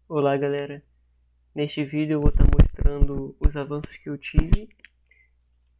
Olá galera, neste vídeo eu vou estar mostrando os avanços que eu tive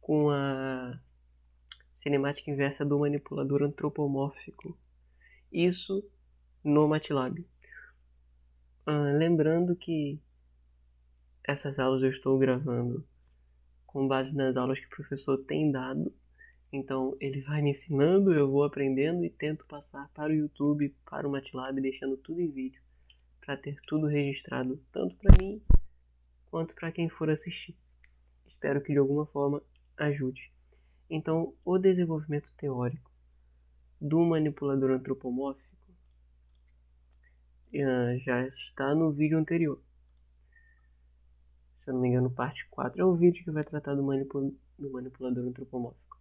com a cinemática inversa do manipulador antropomórfico, isso no MATLAB. Lembrando que essas aulas eu estou gravando com base nas aulas que o professor tem dado, então ele vai me ensinando, eu vou aprendendo e tento passar para o YouTube, para o MATLAB, deixando tudo em vídeo, para ter tudo registrado, tanto para mim quanto para quem for assistir. Espero que de alguma forma ajude. Então, o desenvolvimento teórico do manipulador antropomórfico já está no vídeo anterior. Se eu não me engano, parte 4 é o vídeo que vai tratar do manipulador antropomórfico.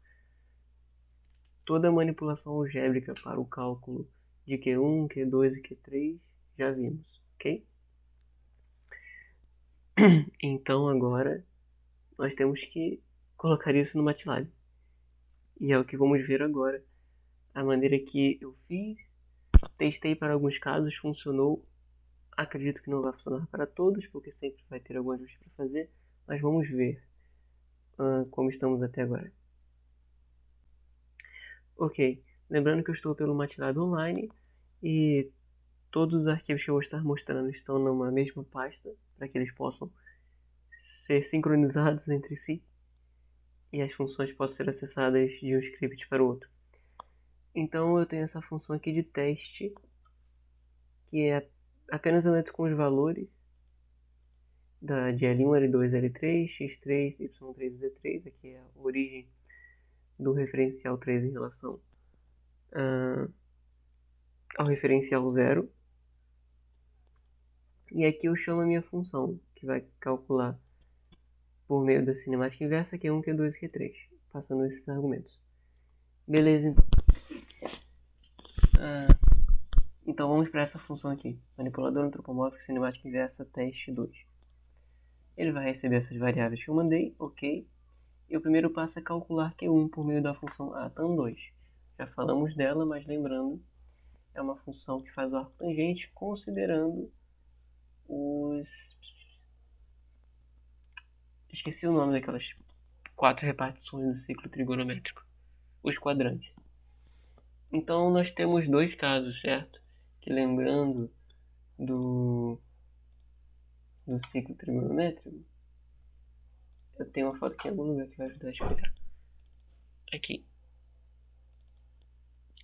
Toda a manipulação algébrica para o cálculo de Q1, Q2 e Q3 já vimos, ok? Então agora nós temos que colocar isso no MATLAB. E é o que vamos ver agora. A maneira que eu fiz, testei para alguns casos, funcionou. Acredito que não vai funcionar para todos, porque sempre vai ter algum ajuste para fazer, mas vamos ver como estamos até agora. Ok, lembrando que eu estou pelo MATLAB Online e todos os arquivos que eu vou estar mostrando estão numa mesma pasta, para que eles possam ser sincronizados entre si e as funções possam ser acessadas de um script para o outro. Então eu tenho essa função aqui de teste, que é apenas eu entro com os valores de L1, L2, L3, X3, Y3 e Z3, aqui é a origem do referencial 3 em relação ao referencial 0. E aqui eu chamo a minha função, que vai calcular por meio da cinemática inversa Q1, Q2 e Q3, passando esses argumentos. Beleza, então. Então vamos para essa função aqui, manipulador antropomórfico cinemática inversa teste 2. Ele vai receber essas variáveis que eu mandei, ok. E o primeiro passo é calcular Q1 por meio da função ATAN2. Já falamos dela, mas lembrando, é uma função que faz o arco tangente considerando os... Esqueci o nome daquelas 4 repartições do ciclo trigonométrico. Os quadrantes. Então nós temos dois casos, certo? Que lembrando do ciclo trigonométrico, eu tenho uma foto aqui em algum lugar que vai ajudar a explicar. Aqui.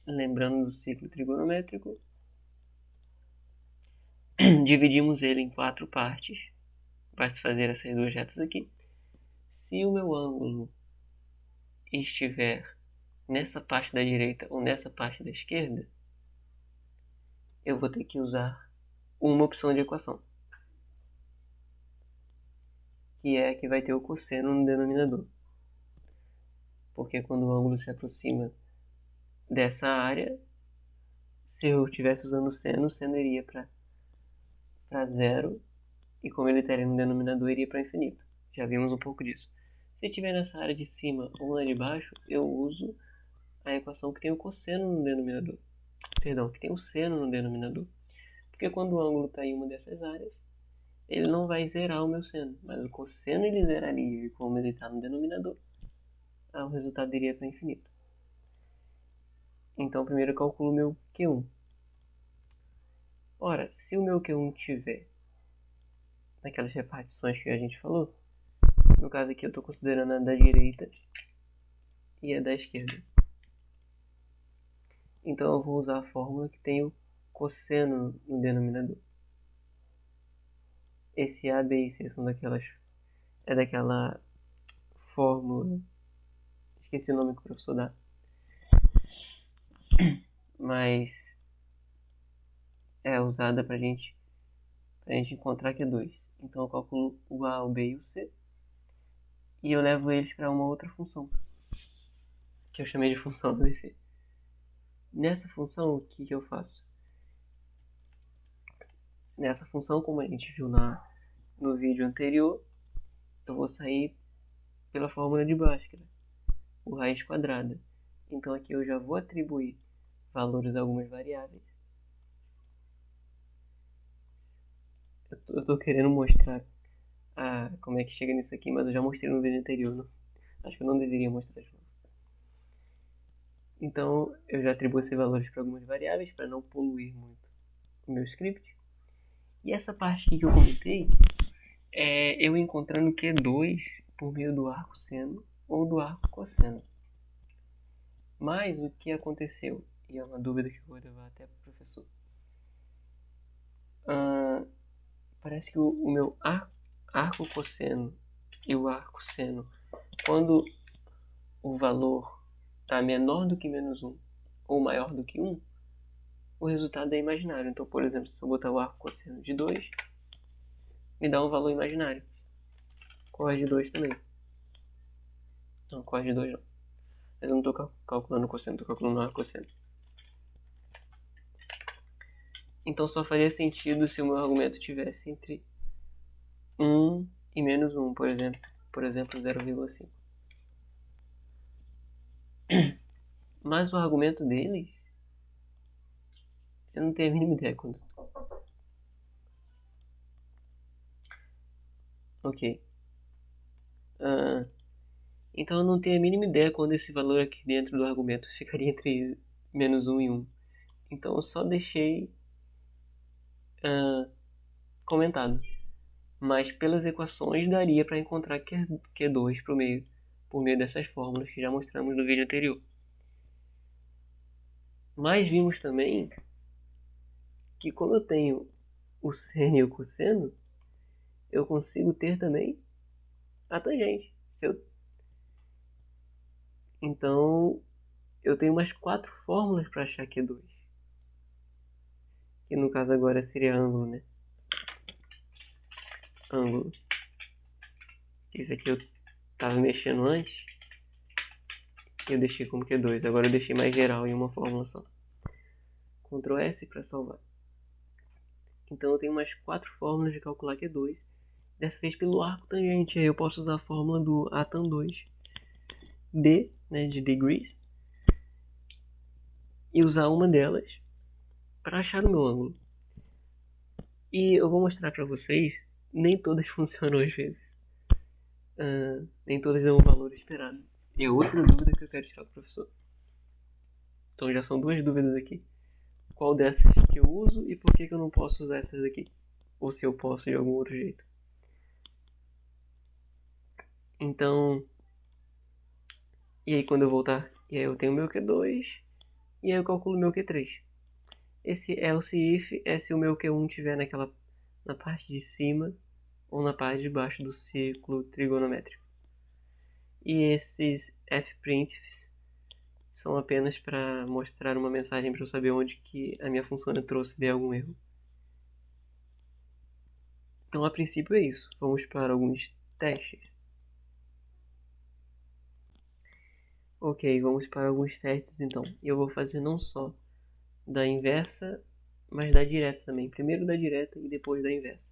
Lembrando do ciclo trigonométrico, dividimos ele em 4 partes. Basta fazer essas duas retas aqui. Se o meu ângulo estiver nessa parte da direita ou nessa parte da esquerda, eu vou ter que usar uma opção de equação, que é a que vai ter o cosseno no denominador. Porque quando o ângulo se aproxima dessa área, se eu estivesse usando o seno iria para zero, e como ele estaria no denominador, iria para infinito. Já vimos um pouco disso. Se estiver nessa área de cima ou na de baixo, eu uso a equação que tem o cosseno no denominador. Perdão, que tem o seno no denominador. Porque quando o ângulo está em uma dessas áreas, ele não vai zerar o meu seno, mas o cosseno ele zeraria, e como ele está no denominador, o resultado iria para infinito. Então primeiro eu calculo o meu Q1. Ora, se o meu Q1 tiver naquelas repartições que a gente falou, no caso aqui eu estou considerando a da direita e a da esquerda. Então eu vou usar a fórmula que tem o cosseno no denominador. Esse A, B e C são daquela fórmula, esqueci o nome que o professor dá, mas é usada pra gente encontrar Q2. Então eu calculo o A, o B e o C e eu levo eles para uma outra função, que eu chamei de função ABC. Nessa função, o que eu faço? Nessa função, como a gente viu no vídeo anterior, eu vou sair pela fórmula de Bhaskara, o raiz quadrada. Então aqui eu já vou atribuir valores a algumas variáveis. Eu eu tô querendo mostrar como é que chega nisso aqui, mas eu já mostrei no vídeo anterior. Não? Acho que eu não deveria mostrar de novo. Então, eu já atribuo esses valores para algumas variáveis, para não poluir muito o meu script. E essa parte aqui que eu comentei, é eu encontrando Q2 por meio do arco seno ou do arco cosseno. Mas o que aconteceu, e é uma dúvida que eu vou levar até para o professor, parece que o meu arco cosseno e o arco seno, quando o valor está menor do que -1 ou maior do que 1, o resultado é imaginário. Então, por exemplo, se eu botar o arco cosseno de 2, me dá um valor imaginário. Cos de 2 também. Não, cos de 2 não. Mas eu não estou calculando o cosseno, estou calculando o arco cosseno. Então só faria sentido se o meu argumento tivesse entre 1 e -1, por exemplo 0,5. Mas o argumento deles, eu não tenho a mínima ideia quando. Ok. Então eu não tenho a mínima ideia quando esse valor aqui dentro do argumento ficaria entre -1 e 1. Então eu só deixei comentado. Mas pelas equações daria para encontrar Q2 por meio dessas fórmulas que já mostramos no vídeo anterior. Mas vimos também que como eu tenho o seno e o cosseno, eu consigo ter também a tangente. Então eu tenho umas 4 fórmulas para achar Q2. Que no caso agora seria ângulo, né? Ângulo. Esse aqui eu estava mexendo antes. Eu deixei como Q2. Agora eu deixei mais geral em uma fórmula só. Ctrl S para salvar. Então eu tenho umas 4 fórmulas de calcular Q2. Dessa vez pelo arco tangente. Aí eu posso usar a fórmula do Atan2. D, né, de degrees. E usar uma delas para achar o meu ângulo. E eu vou mostrar para vocês. Nem todas funcionam às vezes. Nem todas dão o valor esperado. E é outra dúvida que eu quero tirar do professor. Então já são 2 dúvidas aqui. Qual dessas que eu uso e por que eu não posso usar essas aqui? Ou se eu posso de algum outro jeito. Então, e aí quando eu voltar, e aí eu tenho o meu Q2, e aí eu calculo o meu Q3. Esse else if é se o meu Q1 estiver na parte de cima ou na parte de baixo do círculo trigonométrico. E esses fprintfs são apenas para mostrar uma mensagem para eu saber onde que a minha função entrou, se der algum erro. Então, a princípio é isso. Vamos para alguns testes. Ok, vamos para alguns testes então. Eu vou fazer não só da inversa, mas da direta também. Primeiro da direta e depois da inversa.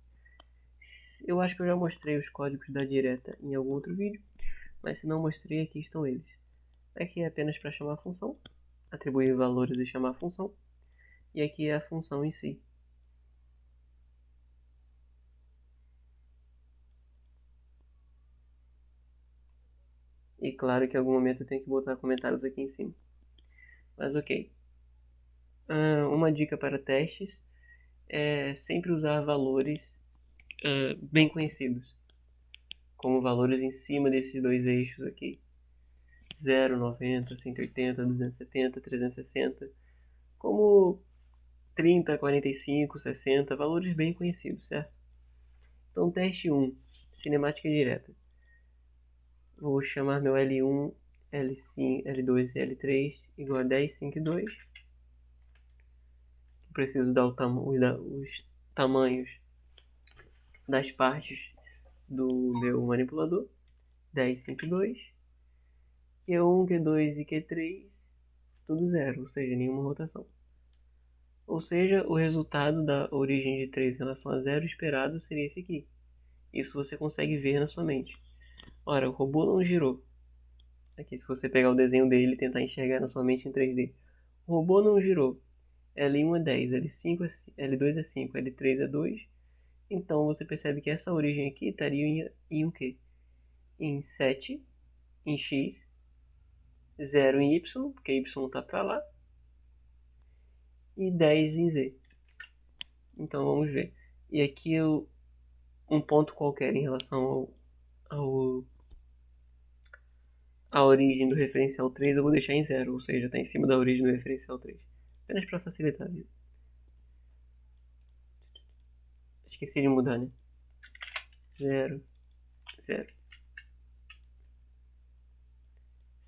Eu acho que eu já mostrei os códigos da direta em algum outro vídeo, mas se não mostrei, aqui estão eles. Aqui é apenas para chamar a função, atribuir valores e chamar a função, e aqui é a função em si. E claro que em algum momento eu tenho que botar comentários aqui em cima. Mas ok. Uma dica para testes é sempre usar valores bem conhecidos, como valores em cima desses 2 eixos aqui. 0, 90, 180, 270, 360, como 30, 45, 60, valores bem conhecidos, certo? Então, teste 1, cinemática direta. Vou chamar meu L1, L5, L2 e L3 igual a 10, 5 e 2. Preciso dar os tamanhos das partes do meu manipulador. 10, 5 e 2. Q1, Q2 e Q3, tudo zero, ou seja, nenhuma rotação. Ou seja, o resultado da origem de 3 em relação a 0 esperado seria esse aqui. Isso você consegue ver na sua mente. Ora, o robô não girou. Aqui, se você pegar o desenho dele e tentar enxergar na sua mente em 3D. O robô não girou. L1 é 10, L2 é 5, L3 é 2 Então você percebe que essa origem aqui estaria em o quê? Em 7 em x, 0 em y, porque y está para lá, e 10 em z. Então vamos ver. E aqui um ponto qualquer em relação à origem do referencial 3 eu vou deixar em 0, ou seja, está em cima da origem do referencial 3. Apenas para facilitar a vida. Esqueci de mudar, né? 0, 0.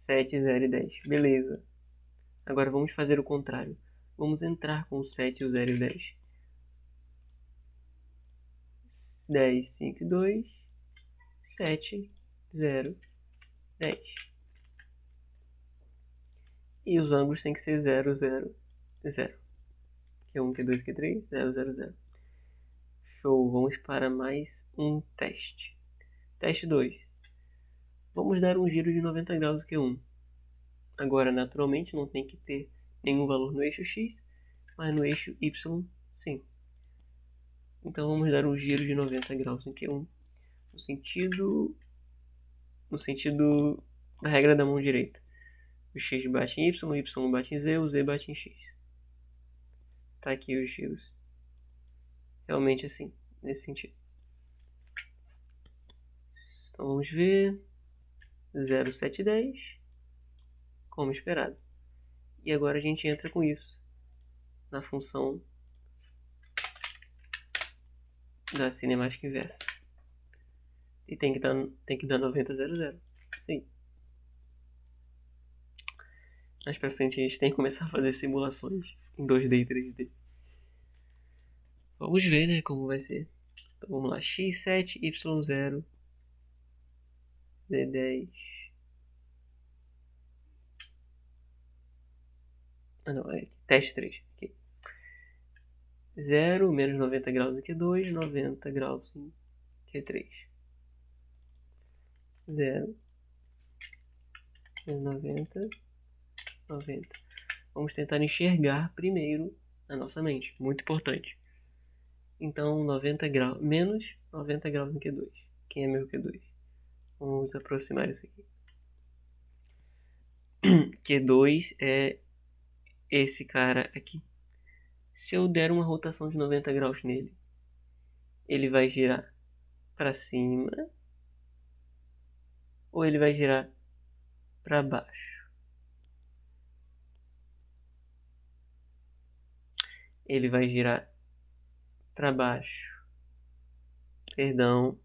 7, 0 e 10. Beleza. Agora vamos fazer o contrário. Vamos entrar com o 7, o 0 e o 10. 10, 5 e 2. 7, 0, 10. E os ângulos têm que ser 0, 0, 0. Q1, Q2, Q3, 0, 0, 0. Show. Vamos para mais um teste. Teste 2. Vamos dar um giro de 90 graus no Q1. Agora, naturalmente, não tem que ter nenhum valor no eixo X, mas no eixo Y, sim. Então, vamos dar um giro de 90 graus no Q1, no sentido da regra da mão direita. O X bate em Y, o Y bate em Z, o Z bate em X. Tá aqui os giros. Realmente assim, nesse sentido. Então, vamos ver. 0, 7, 10. Como esperado. E agora a gente entra com isso na função da cinemática inversa. E tem que dar 90, 0, 0. Sim. Mais pra frente a gente tem que começar a fazer simulações em 2D e 3D. Vamos ver, né, como vai ser. Então vamos lá. X7, Y0, Z10. Ah não, é teste 3. Aqui. 0, menos 90 graus em Q2, 90 graus em Q3. 0, menos 90, 90. Vamos tentar enxergar primeiro na nossa mente. Muito importante. Então, 90 graus, menos 90 graus em Q2. Quem é meu Q2? Vamos aproximar isso aqui. Q2 é esse cara aqui. Se eu der uma rotação de 90 graus nele, ele vai girar para cima ou ele vai girar para baixo? Ele vai girar para baixo. Perdão.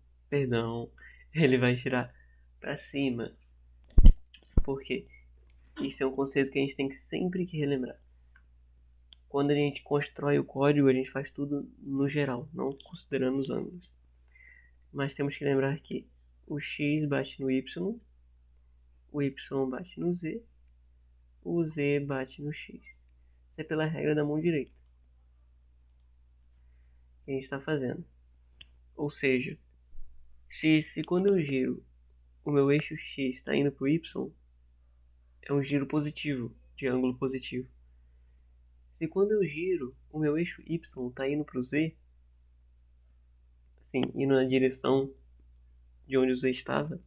Ele vai girar para cima. Por quê? Isso é um conceito que a gente tem que sempre que relembrar. Quando a gente constrói o código, a gente faz tudo no geral, não considerando os ângulos. Mas temos que lembrar que o X bate no Y, o Y bate no Z, o Z bate no X. Isso é pela regra da mão direita que a gente está fazendo. Ou seja, se quando eu giro o meu eixo X está indo para o Y, é um giro positivo, de ângulo positivo. Se quando eu giro o meu eixo Y está indo para o Z, assim, indo na direção de onde o Z estava,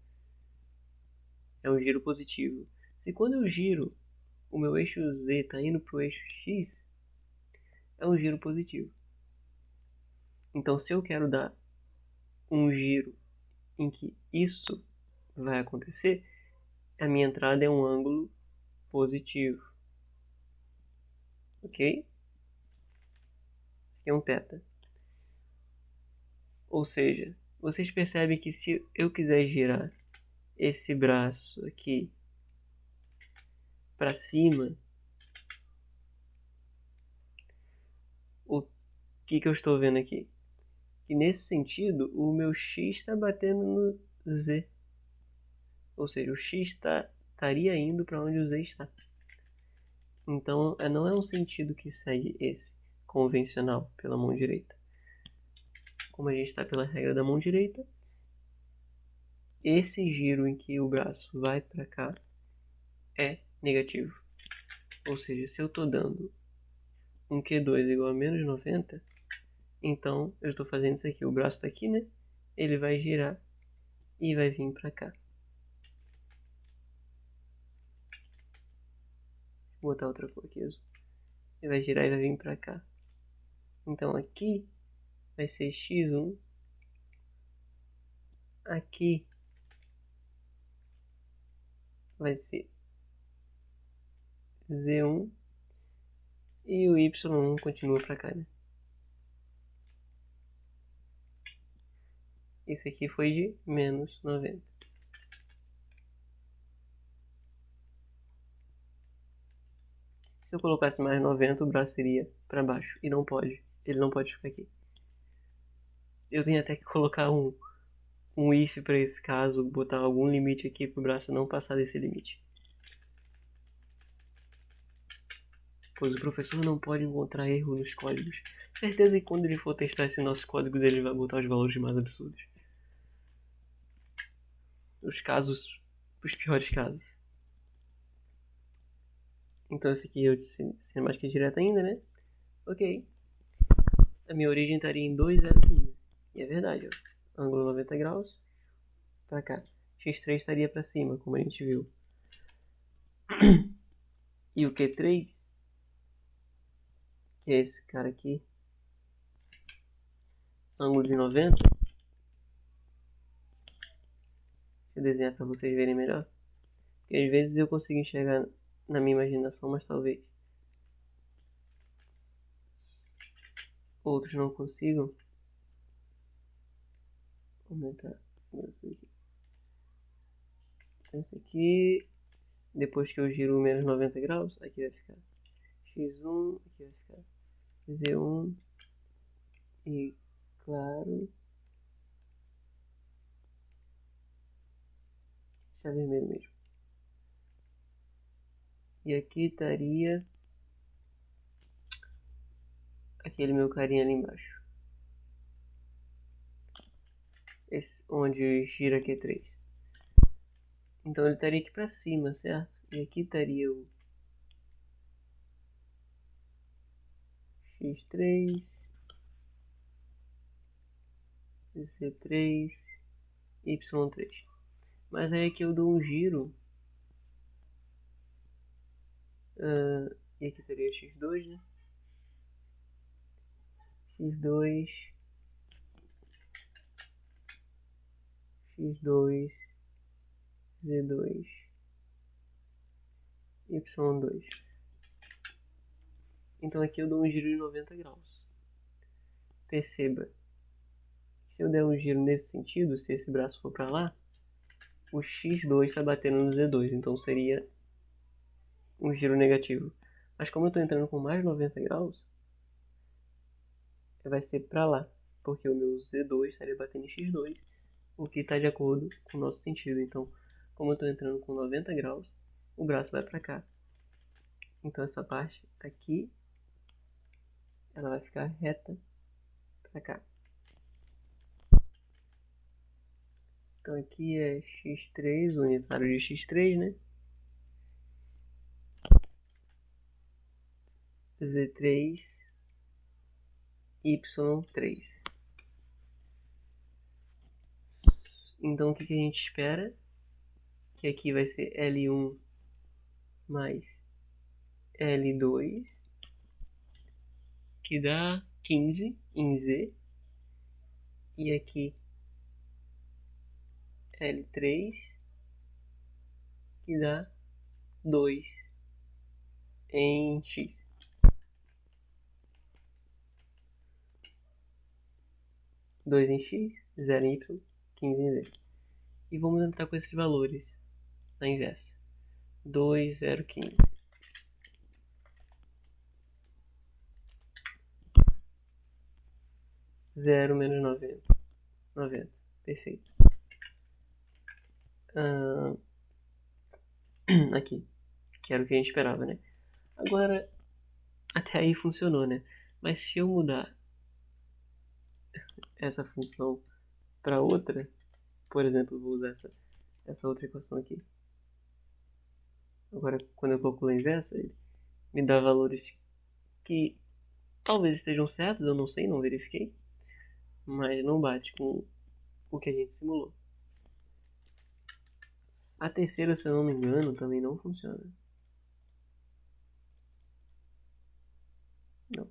é um giro positivo. Se quando eu giro o meu eixo Z está indo para o eixo X, é um giro positivo. Então, se eu quero dar um giro em que isso vai acontecer, a minha entrada é um ângulo positivo. Ok? Aqui é um θ. Ou seja, vocês percebem que se eu quiser girar esse braço aqui para cima, o que eu estou vendo aqui? Que nesse sentido, o meu X está batendo no Z. Ou seja, o X estaria indo para onde o Z está. Então, não é um sentido que segue esse convencional pela mão direita. Como a gente está pela regra da mão direita, esse giro em que o braço vai para cá é negativo. Ou seja, se eu estou dando um Q2 igual a menos 90, Então, eu estou fazendo isso aqui. O braço está aqui, né? Ele vai girar e vai vir para cá. Vou botar outra cor aqui, azul. Ele vai girar e vai vir para cá. Então, aqui vai ser x1. Aqui vai ser z1. E o y1 continua para cá, né? Esse aqui foi de menos 90. Se eu colocasse mais 90, o braço iria para baixo. E não pode. Ele não pode ficar aqui. Eu tenho até que colocar um if para esse caso, botar algum limite aqui para o braço não passar desse limite. Pois o professor não pode encontrar erro nos códigos. Certeza que quando ele for testar esse nosso código, ele vai botar os valores mais absurdos. Os piores casos. Então esse aqui é o de cinemática direta ainda, né? Ok. A minha origem estaria em 2,015. E é verdade, ó. Ângulo 90 graus. Pra cá. X3 estaria pra cima, como a gente viu. E o Q3, que é esse cara aqui, ângulo de 90. Deixa eu desenhar pra vocês verem melhor. Porque às vezes eu consigo enxergar na minha imaginação, mas talvez outros não consigam. Vou aumentar isso aqui. Então esse aqui, depois que eu giro menos 90 graus, aqui vai ficar x1, aqui vai ficar z1 e claro, deixa vermelho mesmo. E aqui estaria aquele meu carinha ali embaixo. Esse, onde gira Q3. Então ele estaria aqui pra cima, certo? E aqui estaria o X3, Z3, Y3. Mas aí aqui eu dou um giro. E aqui teria X2, né? X2, X2, Z2, Y2. Então aqui eu dou um giro de 90 graus. Perceba, se eu der um giro nesse sentido, se esse braço for para lá, o X2 está batendo no Z2, então seria um giro negativo. Mas como eu estou entrando com mais 90 graus, vai ser para lá, porque o meu Z2 estaria batendo em X2, o que está de acordo com o nosso sentido. Então, como eu estou entrando com 90 graus, o braço vai para cá. Então essa parte aqui, ela vai ficar reta para cá. Então aqui é x3, o unitário de x3, né? Z3, Y3. Então o que a gente espera? Que aqui vai ser L1 mais L2, que dá 15 em Z. E aqui L3, que dá 2 em X. Dois em X, 0 em Y, 15 em Z. E vamos entrar com esses valores na inversa. 2, 0, 15. 0 menos 90. 90. Perfeito. Aqui. Que era o que a gente esperava, né? Agora, até aí funcionou, né? Mas se eu mudar essa função para outra, por exemplo, eu vou usar essa outra equação aqui. Agora, quando eu calculo a inversa, ele me dá valores que Talvez estejam certos, eu não sei, não verifiquei. Mas não bate com o que a gente simulou. A terceira, se eu não me engano, também não funciona. Não.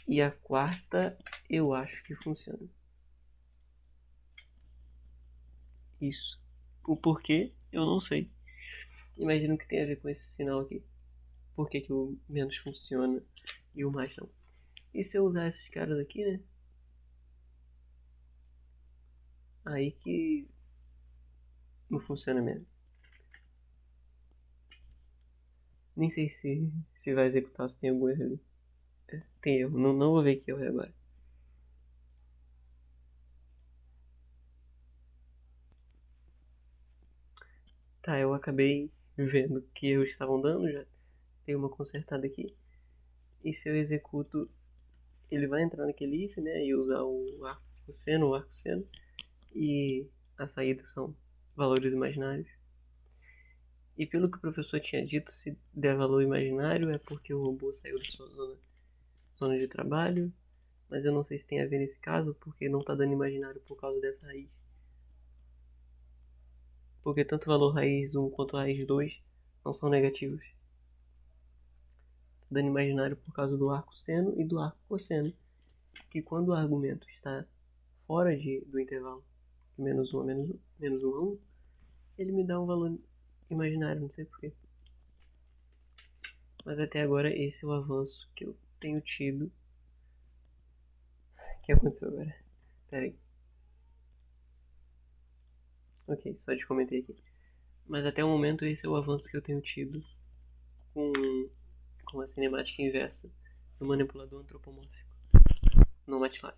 E a quarta, eu acho que funciona. Isso. O porquê, eu não sei. Imagino que tenha a ver com esse sinal aqui. Por que o menos funciona e o mais não. E se eu usar esses caras aqui, né? Aí que não funciona mesmo. Nem sei se vai executar, se tem algum erro ali. Tem erro, não vou ver que erro é agora. Tá, eu acabei vendo que erros estavam dando, já tem uma consertada aqui. E se eu executo, ele vai entrar naquele if, né? E usar o arco seno, o arco seno. E a saída são valores imaginários. E pelo que o professor tinha dito, se der valor imaginário é porque o robô saiu da sua zona de trabalho. Mas eu não sei se tem a ver nesse caso, porque não está dando imaginário por causa dessa raiz. Porque tanto o valor raiz 1 quanto raiz 2 não são negativos. Está dando imaginário por causa do arco seno e do arco cosseno. Que quando o argumento está fora do intervalo de menos 1 a menos 1 a 1, ele me dá um valor imaginário, não sei porquê. Mas até agora esse é o avanço que eu tenho tido. O que aconteceu agora? Pera aí. Ok, só te comentei aqui. Mas até o momento esse é o avanço que eu tenho tido com a cinemática inversa do manipulador antropomórfico no MATLAB.